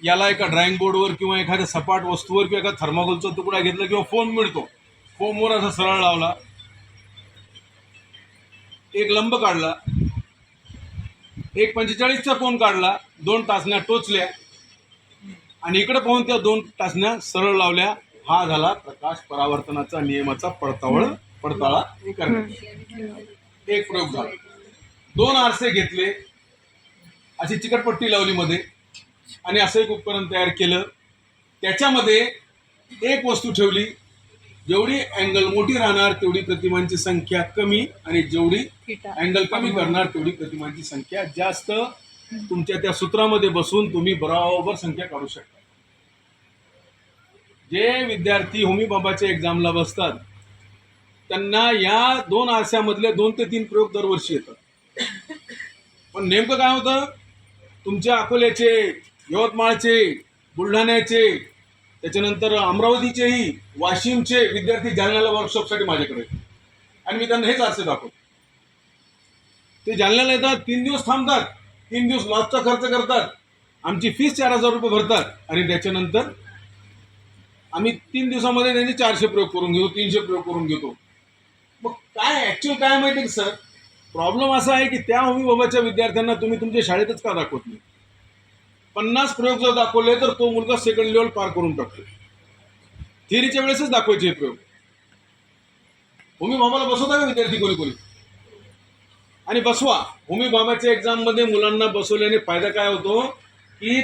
याला एका ड्रॉइंग बोर्डवर किंवा एखाद्या सपाट वस्तूवर किंवा एका थर्माकोलचा तुकडा घेतला किंवा फोम मिळतो, फोमवर असा सरळ लावला, एक लंब काढला, एक 45चा कोन काढला, 2 टाचण्या टोचल्या आणि इकडे पाहून त्या 2 टाचण्या सरळ लावल्या. हा झाला प्रकाश परावर्तनाचा नियमाचा पडताळा करणे. एक प्रयोग झाला. 2 आरसे घेतले, अशी चिकटपट्टी लावली मध्ये आणि असं एक उपकरण तयार केलं. त्याच्यामध्ये एक वस्तू ठेवली, जेवढी अँगल मोठी राहणार तेवढी प्रतिमांची संख्या कमी आणि जेवढी अँगल कमी करणार तेवढी प्रतिमांची संख्या जास्त. तुमच्या त्या सूत्रामध्ये बसून तुम्ही बरोबर संख्या काढू शकता. जे विद्यार्थी होमी बाबाच्या एक्झामला बसतात त्यांना या 2 आरशामधले 2 ते 3 प्रयोग दरवर्षी येतात. पण नेमकं काय होतं, तुमच्या अकोल्याचे, यवतमाळचे, बुलढाण्याचे, त्याच्यानंतर अमरावतीचेही, वाशिमचे विद्यार्थी जालन्याला वर्कशॉपसाठी माझ्याकडे येतात आणि मी त्यांना हेच आरसे दाखवतो. ते जालन्याला येतात, 3 दिवस थांबतात, 3 दिवस लॉजचा खर्च करतात, आमची फीस 4000 रुपये भरतात आणि त्याच्यानंतर आम्ही 3 दिवसामध्ये त्यांचे 400 प्रयोग करून घेतो, 300 प्रयोग करून घेतो. मग काय ऍक्च्युअल काय माहिती आहे सर, प्रॉब्लेम असा आहे की त्या होमी बाबाच्या विद्यार्थ्यांना तुम्ही तुमच्या शाळेतच का दाखवत नाही? 50 प्रयोग जर दाखवले तर तो मुलगा सेकंड लेवल पार करून टाकतो. थिअरीच्या वेळेसच दाखवायचे हे प्रयोग. होमी बाबाला बसवता का विद्यार्थी कोणी कोणी? आणि बसवा. होमी बाबाच्या एक्झाम मध्ये मुलांना बसवल्याने फायदा काय होतो की